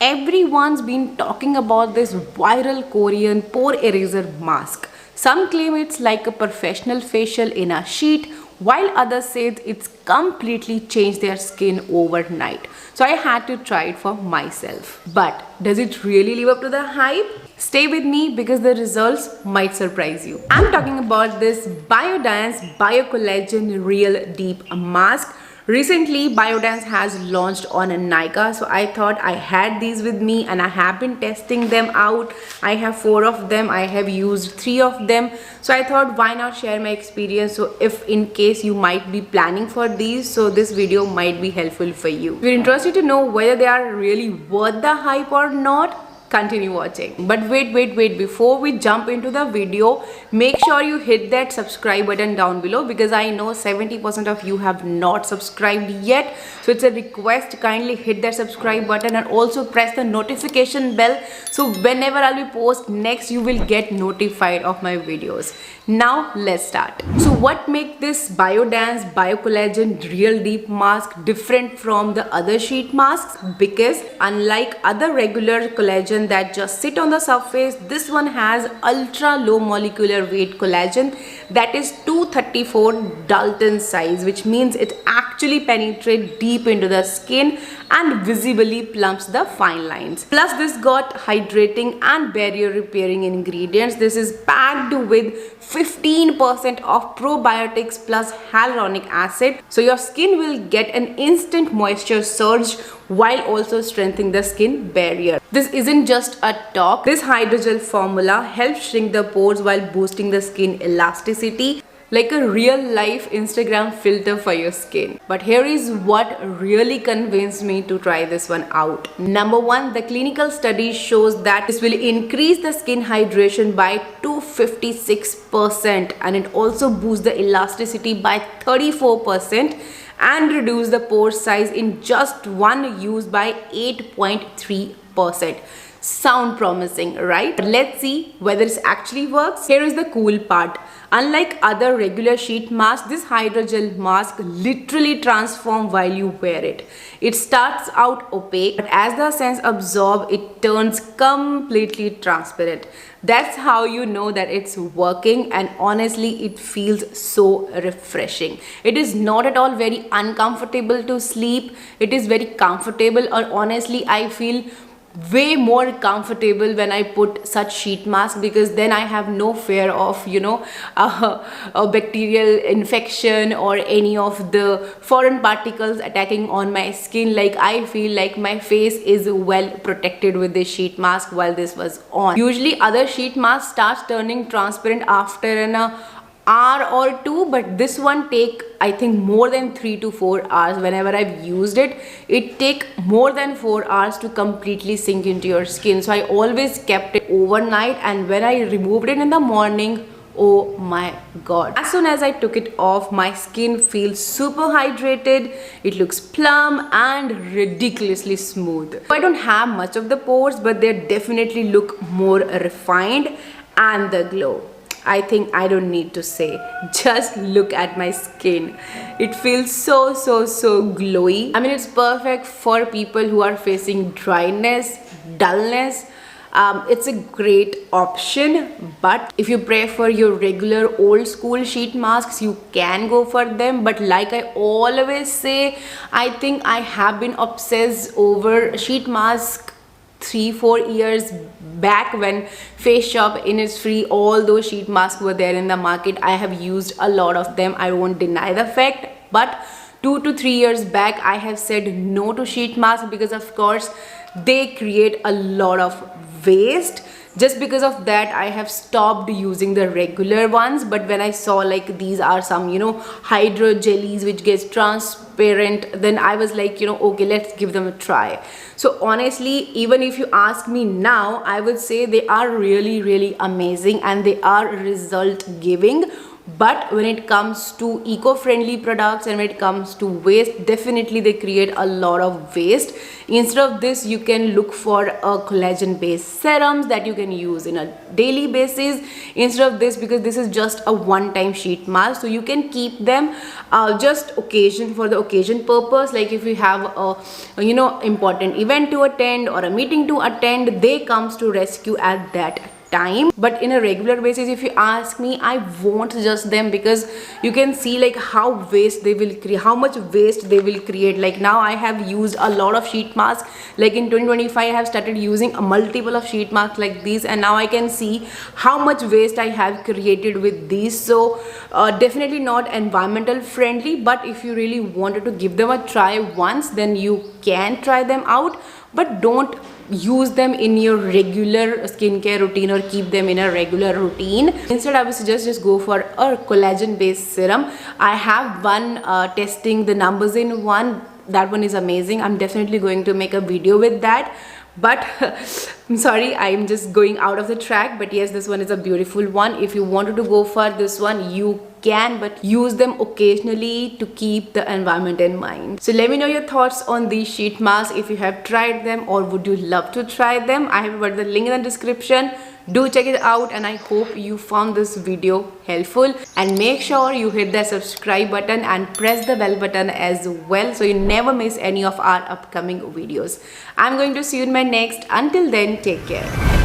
Everyone's been talking about this viral Korean pore eraser mask. Some claim it's like a professional facial in a sheet, while others say it's completely changed their skin overnight. So I had to try it for myself. But does it really live up to the hype? Stay with me because the results might surprise you. I'm talking about this Biodance Biocollagen Real Deep Mask. Recently, Biodance has launched on a Nykaa, so I thought I had these with me and I have been testing them out. I have 4 of them. I have used 3 of them. So I thought why not share my experience, so if in case you might be planning for these, so this video might be helpful for you. If you're interested to know whether they are really worth the hype or not, continue watching. But wait, before we jump into the video, make sure you hit that subscribe button down below because I know 70% of you have not subscribed yet. So it's a request, kindly hit that subscribe button and also press the notification bell, so whenever I'll be post next, you will get notified of my videos. Now let's start. So what makes this Biodance Biocollagen Real Deep Mask different from the other sheet masks? Because unlike other regular collagen that just sit on the surface, this one has ultra low molecular weight collagen that is 234 Dalton size, which means it actually penetrates deep into the skin and visibly plumps the fine lines. Plus this got hydrating and barrier repairing ingredients. This is packed with 15% of probiotics plus hyaluronic acid, so your skin will get an instant moisture surge while also strengthening the skin barrier. This isn't just a talk. This hydrogel formula helps shrink the pores while boosting the skin elasticity, like a real life Instagram filter for your skin. But here is what really convinced me to try this one out. Number 1, the clinical study shows that this will increase the skin hydration by 256% and it also boosts the elasticity by 34% and reduce the pore size in just one use by 8.3%. Sound promising, right? But let's see whether it actually works. Here is the cool part. Unlike other regular sheet masks, this hydrogel mask literally transforms while you wear it. It starts out opaque, but as the essence absorbs, it turns completely transparent. That's how you know that it's working, and honestly, it feels so refreshing. It is not at all very uncomfortable to sleep. It is very comfortable, or honestly, I feel way more comfortable when I put such sheet mask, because then I have no fear of a bacterial infection or any of the foreign particles attacking on my skin. Like, I feel like my face is well protected with this sheet mask while this was on. Usually other sheet masks starts turning transparent after an hour or 2, but this one take I think more than 3 to 4 hours. Whenever I've used it, it take more than 4 hours to completely sink into your skin. So I always kept it overnight, and when I removed it in the morning, oh my god, as soon as I took it off, my skin feels super hydrated. It looks plump and ridiculously smooth. I don't have much of the pores, but they definitely look more refined, and the glow, I think I don't need to say. Just look at my skin. It feels so glowy. I mean, it's perfect for people who are facing dryness, dullness. It's a great option, but if you prefer your regular old school sheet masks, you can go for them. But like I always say, I think I have been obsessed over sheet mask 3-4 years back when Face Shop, Innisfree, all those sheet masks were there in the market. I have used a lot of them, I won't deny the fact, but 2 to 3 years back I have said no to sheet masks because of course they create a lot of waste. Just because of that, I have stopped using the regular ones. But when I saw like these are some hydro jellies which gets transparent, then I was like, okay, let's give them a try. So honestly, even if you ask me now, I would say they are really amazing and they are result giving. But when it comes to eco-friendly products and when it comes to waste, definitely they create a lot of waste. Instead of this, you can look for a collagen based serums that you can use in a daily basis instead of this, because this is just a one-time sheet mask, so you can keep them just occasion for the occasion purpose. Like if you have a important event to attend or a meeting to attend, they comes to rescue at that time. But in a regular basis, if you ask me, I won't suggest them, because you can see like how waste they will create, how much waste they will create. Like now I have used a lot of sheet masks. Like in 2025 I have started using a multiple of sheet masks like these, and now I can see how much waste I have created with these. So definitely not environmental friendly, but if you really wanted to give them a try once, then you can try them out, but don't use them in your regular skincare routine or keep them in a regular routine. Instead, I would suggest just go for a collagen based serum. I have one testing the numbers in one. That one is amazing. I'm definitely going to make a video with that, but I'm sorry, I'm just going out of the track. But yes, this one is a beautiful one. If you wanted to go for this one, you can, but use them occasionally to keep the environment in mind. So let me know your thoughts on these sheet masks, if you have tried them or would you love to try them. I have put the link in the description. Do check it out, and I hope you found this video helpful, and make sure you hit the subscribe button and press the bell button as well, so you never miss any of our upcoming videos. I'm going to see you in my next. Until then, take care.